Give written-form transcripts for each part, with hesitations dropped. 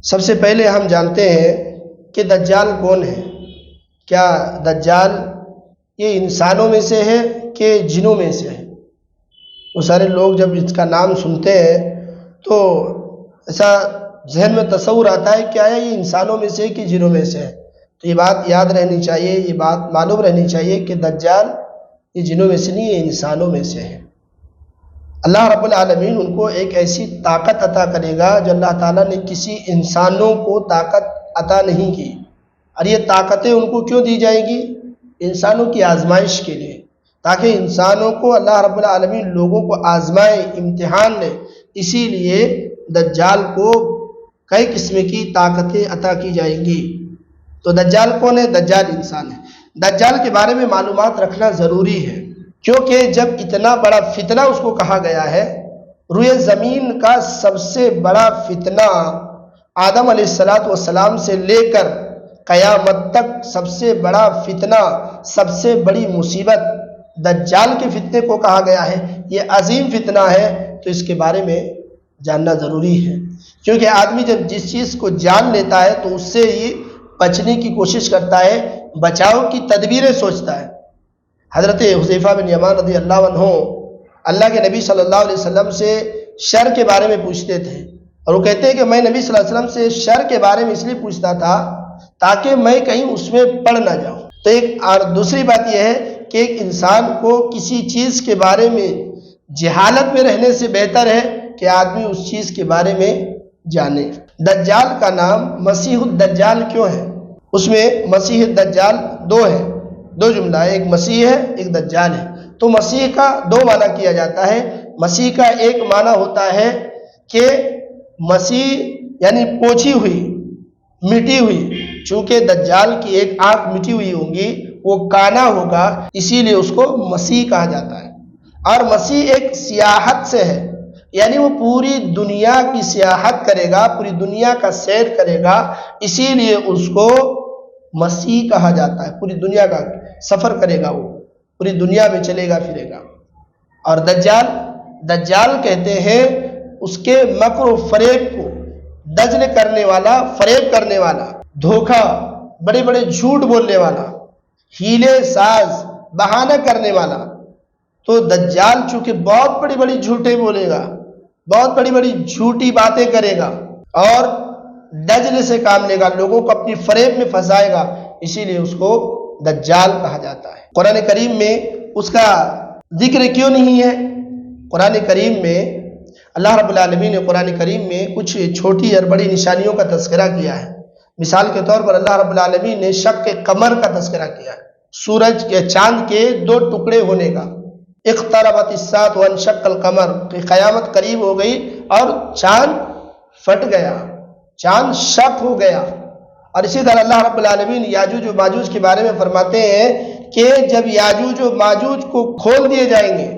سب سے پہلے ہم جانتے ہیں کہ دجال کون ہے۔ کیا دجال یہ انسانوں میں سے ہے کہ جنوں میں سے ہے؟ وہ سارے لوگ جب اس کا نام سنتے ہیں تو ایسا ذہن میں تصور آتا ہے کیا یہ انسانوں میں سے ہے کہ جنوں میں سے ہے؟ تو یہ بات یاد رہنی چاہیے، یہ بات معلوم رہنی چاہیے کہ دجال یہ جنوں میں سے نہیں، یہ انسانوں میں سے ہے۔ اللہ رب العالمین ان کو ایک ایسی طاقت عطا کرے گا جو اللہ تعالیٰ نے کسی انسانوں کو طاقت عطا نہیں کی، اور یہ طاقتیں ان کو کیوں دی جائیں گی؟ انسانوں کی آزمائش کے لیے، تاکہ انسانوں کو اللہ رب العالمین لوگوں کو آزمائے، امتحان لے۔ اسی لیے دجال کو کئی قسم کی طاقتیں عطا کی جائیں گی۔ تو دجال کون ہے؟ دجال انسان ہے۔ دجال کے بارے میں معلومات رکھنا ضروری ہے، کیونکہ جب اتنا بڑا فتنہ اس کو کہا گیا ہے، روئے زمین کا سب سے بڑا فتنہ آدم علیہ السلام سے لے کر قیامت تک سب سے بڑا فتنہ، سب سے بڑی مصیبت دجال کے فتنے کو کہا گیا ہے۔ یہ عظیم فتنہ ہے، تو اس کے بارے میں جاننا ضروری ہے، کیونکہ آدمی جب جس چیز کو جان لیتا ہے تو اس سے ہی بچنے کی کوشش کرتا ہے، بچاؤ کی تدبیریں سوچتا ہے۔ حضرت حذیفہ بن یمان رضی اللہ عنہ اللہ کے نبی صلی اللہ علیہ وسلم سے شر کے بارے میں پوچھتے تھے، اور وہ کہتے ہیں کہ میں نبی صلی اللہ علیہ وسلم سے شر کے بارے میں اس لیے پوچھتا تھا تاکہ میں کہیں اس میں پڑ نہ جاؤں۔ تو اور دوسری بات یہ ہے کہ ایک انسان کو کسی چیز کے بارے میں جہالت میں رہنے سے بہتر ہے کہ آدمی اس چیز کے بارے میں جانے۔ دجال کا نام مسیح الدجال کیوں ہے؟ اس میں مسیح الدجال دو ہے، دو جملہ ہے، ایک مسیح ہے ایک دجال ہے۔ تو مسیح کا دو معنی کیا جاتا ہے۔ مسیح کا ایک معنی ہوتا ہے کہ مسیح یعنی پوچھی ہوئی، مٹی ہوئی، چونکہ دجال کی ایک آنکھ مٹی ہوئی ہوگی، وہ کانا ہوگا، اسی لیے اس کو مسیح کہا جاتا ہے۔ اور مسیح ایک سیاحت سے ہے، یعنی وہ پوری دنیا کی سیاحت کرے گا، پوری دنیا کا سیر کرے گا، اسی لیے اس کو مسیح کہا جاتا ہے۔ پوری دنیا کا سفر کرے گا، وہ پوری دنیا میں چلے گا پھرے گا۔ اور دجال کہتے ہیں اس کے مکر و فریب کو، دجل کرنے والا، فریب کرنے والا، دھوکہ، بڑے بڑے جھوٹ بولنے والا، ہیلے ساز، بہانہ کرنے والا۔ تو دجال چونکہ بہت بڑی بڑی جھوٹیں بولے گا، بہت بڑی بڑی جھوٹی باتیں کرے گا، اور دجل سے کام لے گا، لوگوں کو اپنی فریب میں پھنسائے گا، اسی لیے اس کو دجال کہا جاتا ہے۔ قرآن کریم میں اس کا ذکر کیوں نہیں ہے؟ قرآن کریم میں اللہ رب العالمین نے قرآن کریم میں کچھ چھوٹی اور بڑی نشانیوں کا تذکرہ کیا ہے۔ مثال کے طور پر اللہ رب العالمین نے شق قمر کا تذکرہ کیا ہے، سورج کے چاند کے دو ٹکڑے ہونے کا۔ اقتربت الساعۃ وانشق القمر، کہ قیامت قریب ہو گئی اور چاند پھٹ گیا، چاند شق ہو گیا۔ اور اسی طرح اللہ رب العالمین یاجوج و ماجوج کے بارے میں فرماتے ہیں کہ جب یاجوج و ماجوج کو کھول دیے جائیں گے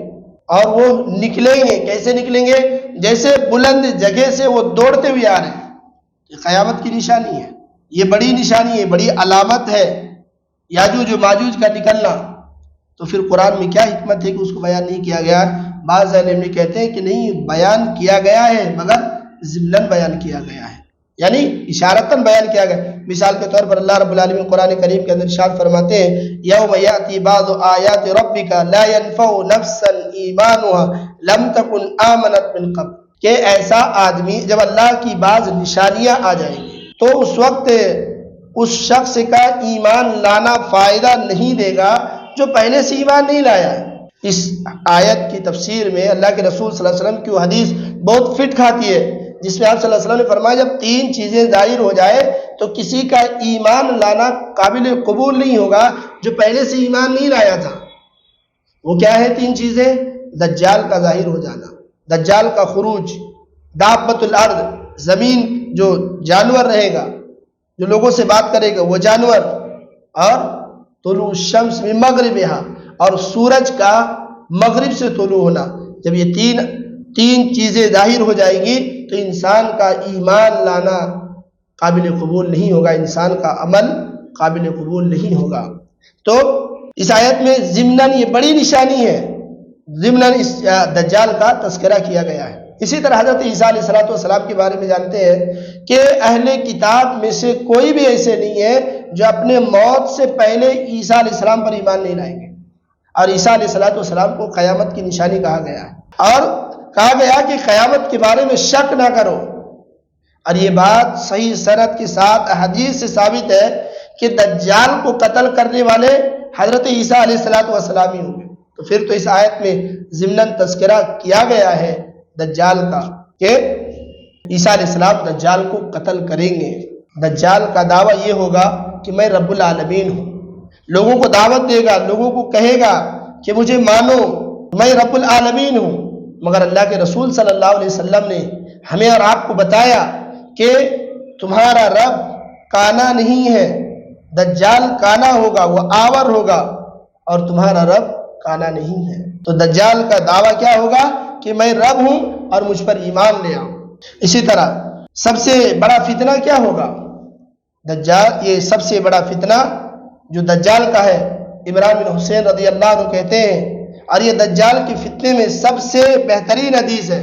اور وہ نکلیں گے، کیسے نکلیں گے؟ جیسے بلند جگہ سے وہ دوڑتے ہوئے آ رہے ہیں۔ یہ قیامت کی نشانی ہے، یہ بڑی نشانی ہے، بڑی علامت ہے یاجوج و ماجوج کا نکلنا۔ تو پھر قرآن میں کیا حکمت ہے کہ اس کو بیان نہیں کیا گیا؟ بعض علماء کہتے ہیں کہ نہیں، بیان کیا گیا ہے مگر ضمناً بیان کیا گیا ہے، یعنی اشارتاً بیان کیا گیا۔ مثال کے طور پر اللہ رب العالمین قرآن کریم کے اندر ارشاد فرماتے ہیں یوم یاتی بعض آیات ربک لا ينفع نفسا ایمانها لم تکن آمنت من قبل، کہ ایسا آدمی جب اللہ کی بعض نشانیاں آ جائیں گی تو اس وقت اس شخص کا ایمان لانا فائدہ نہیں دے گا جو پہلے سے ایمان نہیں لایا ہے۔ اس آیت کی تفسیر میں اللہ کے رسول صلی اللہ علیہ وسلم کی حدیث بہت فٹ کھاتی ہے، جس میں آپ صلی اللہ علیہ وسلم نے فرمایا جب تین چیزیں ظاہر ہو جائے تو کسی کا ایمان لانا قابل قبول نہیں ہوگا جو پہلے سے ایمان نہیں لایا تھا۔ وہ کیا ہے تین چیزیں؟ دجال کا ظاہر ہو جانا، دجال کا خروج، دابۃ الارض، زمین جو جانور رہے گا، جو لوگوں سے بات کرے گا وہ جانور، اور طلوع الشمس من مغربہا، اور سورج کا مغرب سے طلوع ہونا۔ جب یہ تین چیزیں ظاہر ہو جائیں گی تو انسان کا ایمان لانا قابل قبول نہیں ہوگا، انسان کا عمل قابل قبول نہیں ہوگا۔ تو اس آیت میں ضمناً یہ بڑی نشانی ہے، ضمناً اس دجال کا تذکرہ کیا گیا ہے۔ اسی طرح حضرت عیسیٰ علیہ السلام کے بارے میں جانتے ہیں کہ اہل کتاب میں سے کوئی بھی ایسے نہیں ہے جو اپنے موت سے پہلے عیسیٰ علیہ السلام پر ایمان نہیں لائیں گے، اور عیسیٰ علیہ السلام کو قیامت کی نشانی کہا گیا ہے، اور کہا گیا کہ قیامت کے بارے میں شک نہ کرو، اور یہ بات صحیح سند کے ساتھ احادیث سے ثابت ہے کہ دجال کو قتل کرنے والے حضرت عیسیٰ علیہ السلام ہی ہوں گے۔ تو پھر تو اس آیت میں ضمناً تذکرہ کیا گیا ہے دجال کا کہ عیسیٰ علیہ السلام دجال کو قتل کریں گے۔ دجال کا دعویٰ یہ ہوگا کہ میں رب العالمین ہوں، لوگوں کو دعوت دے گا، لوگوں کو کہے گا کہ مجھے مانو، میں رب العالمین ہوں، مگر اللہ کے رسول صلی اللہ علیہ وسلم نے ہمیں اور آپ کو بتایا کہ تمہارا رب کانا نہیں ہے، دجال کانا ہوگا، وہ آور ہوگا، اور تمہارا رب کانا نہیں ہے۔ تو دجال کا دعویٰ کیا ہوگا کہ میں رب ہوں اور مجھ پر ایمان لے آؤ۔ اسی طرح سب سے بڑا فتنہ کیا ہوگا؟ دجال، یہ سب سے بڑا فتنہ جو دجال کا ہے، عمران بن حسین رضی اللہ عنہ کہتے ہیں، اور یہ دجال کے فتنے میں سب سے بہترین حدیث ہے۔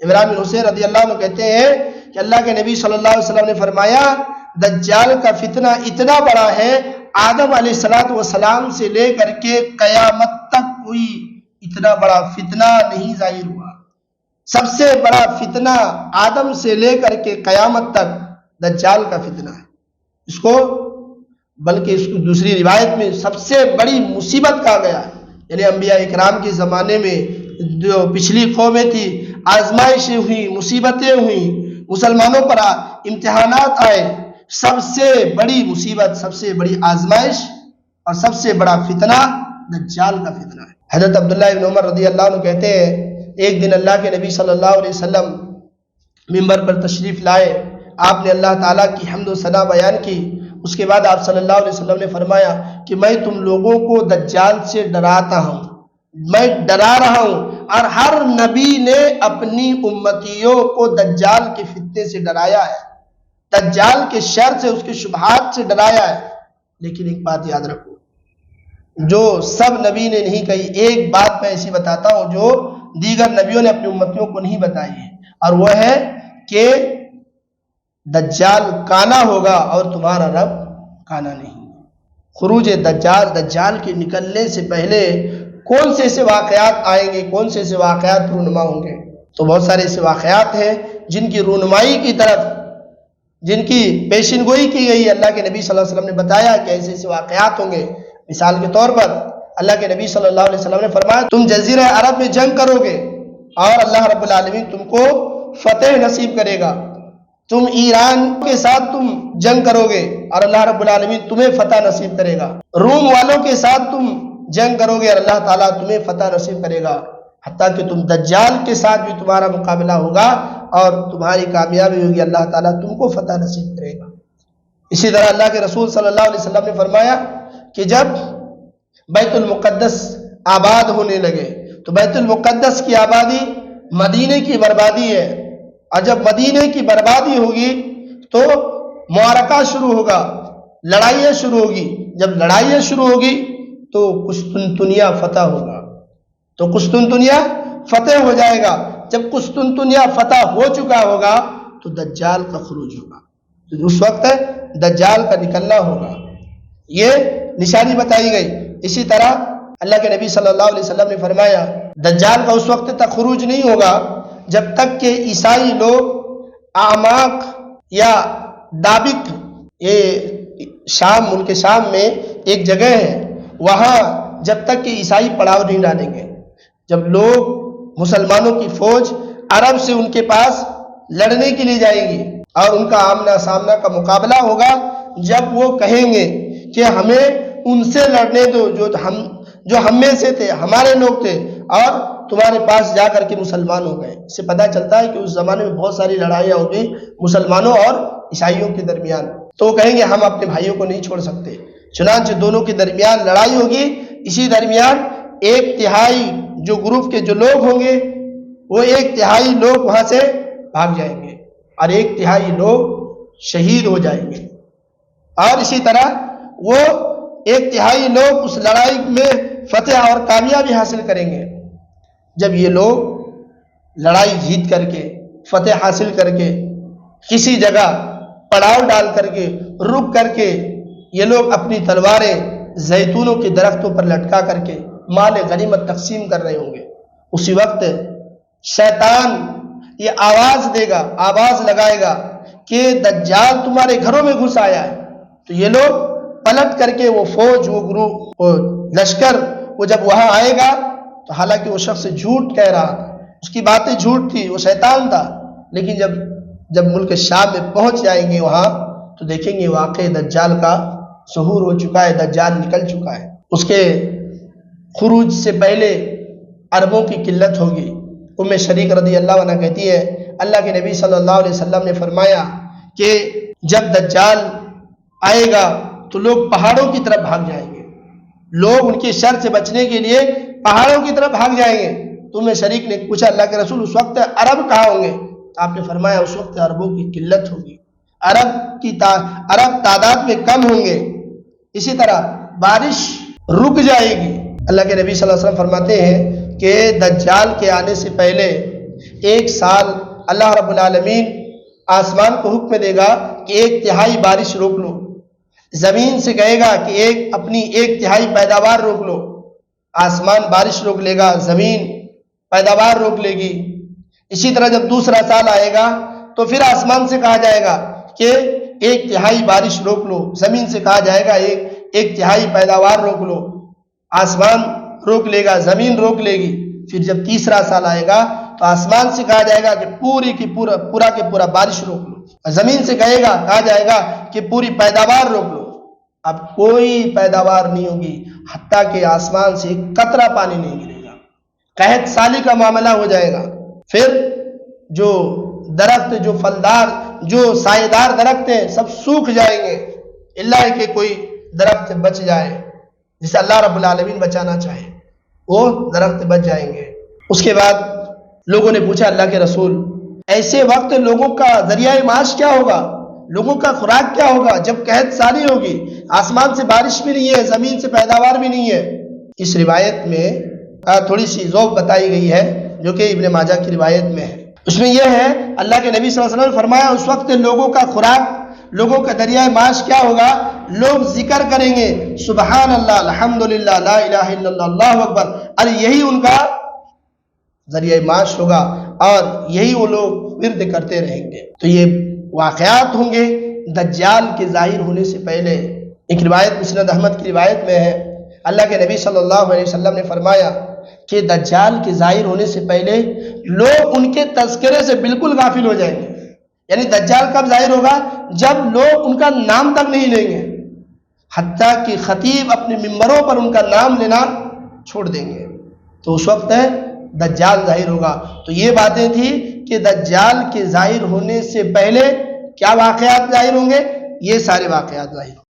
عمران بن حسین رضی اللہ عنہ کہتے ہیں کہ اللہ کے نبی صلی اللہ علیہ وسلم نے فرمایا دجال کا فتنہ اتنا بڑا ہے، آدم علیہ السلام سے لے کر کے قیامت تک کوئی اتنا بڑا فتنہ نہیں ظاہر ہوا۔ سب سے بڑا فتنہ آدم سے لے کر کے قیامت تک دجال کا فتنہ ہے۔ اس کو بلکہ اس کو دوسری روایت میں سب سے بڑی مصیبت کہا گیا ہے، یعنی انبیاء اکرام کے زمانے میں جو پچھلی قومیں تھی، آزمائشیں ہوئیں، مصیبتیں ہوئیں، مسلمانوں پر امتحانات آئے، سب سے بڑی مصیبت، سب سے بڑی آزمائش اور سب سے بڑا فتنہ دجال کا فتنہ ہے۔ حضرت عبداللہ ابن عمر رضی اللہ عنہ کہتے ہیں ایک دن اللہ کے نبی صلی اللہ علیہ وسلم منبر پر تشریف لائے، آپ نے اللہ تعالیٰ کی حمد و ثنا بیان کی، اس کے بعد آپ صلی اللہ علیہ وسلم نے فرمایا کہ میں تم لوگوں کو دجال سے ڈراتا ہوں، میں ڈرا رہا ہوں، اور ہر نبی نے اپنی امتیوں کو دجال کے فتنے سے ڈرایا ہے، دجال کے شر سے، اس کے شبہات سے ڈرایا ہے۔ لیکن ایک بات یاد رکھو جو سب نبی نے نہیں کہی، ایک بات میں ایسی بتاتا ہوں جو دیگر نبیوں نے اپنی امتیوں کو نہیں بتائی ہے، اور وہ ہے کہ دجال کانا ہوگا اور تمہارا رب کانا نہیں۔ خروج دجال کے نکلنے سے پہلے کون سے ایسے واقعات آئیں گے، کون سے ایسے واقعات رونما ہوں گے؟ تو بہت سارے ایسے واقعات ہیں جن کی رونمائی کی طرف، جن کی پیشن گوئی کی گئی۔ اللہ کے نبی صلی اللہ علیہ وسلم نے بتایا کہ ایسے ایسے واقعات ہوں گے۔ مثال کے طور پر اللہ کے نبی صلی اللہ علیہ وسلم نے فرمایا تم جزیرہ عرب میں جنگ کرو گے اور اللہ رب العالمین تم کو فتح نصیب کرے گا، تم ایران کے ساتھ تم جنگ کرو گے اور اللہ رب العالمین تمہیں فتح نصیب کرے گا، روم والوں کے ساتھ تم جنگ کرو گے اور اللہ تعالیٰ تمہیں فتح نصیب کرے گا، حتیٰ کہ تم دجال کے ساتھ بھی تمہارا مقابلہ ہوگا اور تمہاری کامیابی ہوگی، اللہ تعالیٰ تم کو فتح نصیب کرے گا۔ اسی طرح اللہ کے رسول صلی اللہ علیہ وسلم نے فرمایا کہ جب بیت المقدس آباد ہونے لگے تو بیت المقدس کی آبادی مدینے کی بربادی ہے، اور جب مدینے کی بربادی ہوگی تو معرکہ شروع ہوگا، لڑائیاں شروع ہوگی، جب لڑائیاں شروع ہوگی تو قسطنطنیہ فتح ہوگا، تو قسطنطنیہ فتح ہو جائے گا، جب قسطنطنیہ فتح ہو چکا ہوگا تو دجال کا خروج ہوگا، تو اس وقت دجال کا نکلنا ہوگا، یہ نشانی بتائی گئی۔ اسی طرح اللہ کے نبی صلی اللہ علیہ وسلم نے فرمایا دجال کا اس وقت تک خروج نہیں ہوگا جب تک کہ عیسائی لوگ اعماق یا دابق، یہ شام، ملک شام میں ایک جگہ ہے، وہاں جب تک کہ عیسائی پڑاؤ نہیں ڈالیں گے، جب لوگ مسلمانوں کی فوج عرب سے ان کے پاس لڑنے کے لیے جائے گی اور ان کا آمنا سامنا کا مقابلہ ہوگا، جب وہ کہیں گے کہ ہمیں ان سے لڑنے دو جو ہم میں سے تھے، ہمارے لوگ تھے، اور تمہارے پاس جا کر کے مسلمان ہو گئے۔ اس سے پتہ چلتا ہے کہ اس زمانے میں بہت ساری لڑائیاں ہوگی مسلمانوں اور عیسائیوں کے درمیان، تو وہ کہیں گے ہم اپنے بھائیوں کو نہیں چھوڑ سکتے، چنانچہ دونوں کے درمیان لڑائی ہوگی۔ اسی درمیان ایک تہائی جو گروپ کے جو لوگ ہوں گے وہ ایک تہائی لوگ وہاں سے بھاگ جائیں گے اور ایک تہائی لوگ شہید ہو جائیں گے، اور اسی طرح وہ ایک تہائی لوگ اس لڑائی میں فتح اور کامیابی حاصل کریں گے۔ جب یہ لوگ لڑائی جیت کر کے، فتح حاصل کر کے، کسی جگہ پڑاؤ ڈال کر کے، رک کر کے یہ لوگ اپنی تلواریں زیتونوں کے درختوں پر لٹکا کر کے مال غنیمت تقسیم کر رہے ہوں گے، اسی وقت شیطان یہ آواز دے گا، آواز لگائے گا کہ دجال تمہارے گھروں میں گھس آیا ہے. تو یہ لوگ پلٹ کر کے وہ فوج، وہ گروہ، وہ لشکر، وہ جب وہاں آئے گا تو حالانکہ وہ شخص جھوٹ کہہ رہا تھا، اس کی باتیں جھوٹ تھی، وہ شیطان تھا، لیکن جب ملک شام میں پہنچ جائیں گے وہاں تو دیکھیں گے واقعی دجال کا ظہور ہو چکا ہے، دجال نکل چکا ہے. اس کے خروج سے پہلے عربوں کی قلت ہوگی. ام شریک رضی اللہ عنہ کہتی ہے اللہ کے نبی صلی اللہ علیہ وسلم نے فرمایا کہ جب دجال آئے گا تو لوگ پہاڑوں کی طرف بھاگ جائیں گے، لوگ ان کی شر سے بچنے کے لیے پہاڑوں کی طرف بھاگ جائیں گے. تو ام شریک نے پوچھا اللہ کے رسول اس وقت عرب کہاں ہوں گے؟ تو آپ نے فرمایا اس وقت عربوں کی قلت ہوگی، عرب تعداد میں کم ہوں گے، اسی طرح بارش رک جائے گی. اللہ کے نبی صلی اللہ علیہ وسلم فرماتے ہیں کہ دجال کے آنے سے پہلے 1 سال اللہ رب العالمین آسمان کو حکم دے گا کہ 1/3 بارش روک لو، زمین سے کہے گا کہ اپنی 1/3 پیداوار روک لو. آسمان بارش روک لے گا، زمین پیداوار روک لے گی. اسی طرح جب دوسرا سال آئے گا تو پھر آسمان سے کہا جائے گا کہ 1/3 بارش روک لو، زمین سے کہا جائے گا 1/3 پیداوار روک لو. آسمان روک لے گا، زمین روک لے گی. پھر جب تیسرا سال آئے گا تو آسمان سے کہا جائے گا کہ پورا بارش روک لو، زمین سے کہا جائے گا کہ پوری پیداوار روک لو. اب کوئی پیداوار نہیں ہوگی حتیٰ کہ آسمان سے ایک قطرہ پانی نہیں گرے گا، قحط سالی کا معاملہ ہو جائے گا. پھر جو درخت، جو پھلدار، جو سایہ دار درخت ہیں سب سوکھ جائیں گے، اللہ ہے کہ کوئی درخت بچ جائے جسے اللہ رب العالمین بچانا چاہے، وہ درخت بچ جائیں گے. اس کے بعد لوگوں نے پوچھا اللہ کے رسول ایسے وقت لوگوں کا ذریعہ معاش کیا ہوگا، لوگوں کا خوراک کیا ہوگا جب قحط سالی ہوگی، آسمان سے بارش بھی نہیں ہے، زمین سے پیداوار بھی نہیں ہے. اس روایت میں تھوڑی سی ذوق بتائی گئی ہے جو کہ ابن ماجہ کی روایت میں ہے. اس میں یہ ہے اللہ کے نبی صلی اللہ علیہ وسلم نے فرمایا اس وقت لوگوں کا خوراک، لوگوں کا ذریعہ معاش کیا ہوگا، لوگ ذکر کریں گے سبحان اللہ، الحمدللہ، لا الہ الا اللہ، اللہ اکبر، اور یہی ان کا ذریعہ معاش ہوگا اور یہی وہ لوگ ورد کرتے رہیں گے. تو یہ واقعات ہوں گے دجال کے ظاہر ہونے سے پہلے. ایک روایت مسند احمد کی روایت میں ہے اللہ کے نبی صلی اللہ علیہ وسلم نے فرمایا کہ دجال کے ظاہر ہونے سے پہلے لوگ ان کے تذکرے سے بالکل غافل ہو جائیں گے. یعنی دجال کب ظاہر ہوگا؟ جب لوگ ان کا نام تک نہیں لیں گے، حتیٰ کہ خطیب اپنے ممبروں پر ان کا نام لینا چھوڑ دیں گے. تو اس وقت دجال ظاہر ہوگا. تو یہ باتیں تھیں کہ دجال کے ظاہر ہونے سے پہلے کیا واقعات ظاہر ہوں گے، یہ سارے واقعات ظاہر ہوں گے.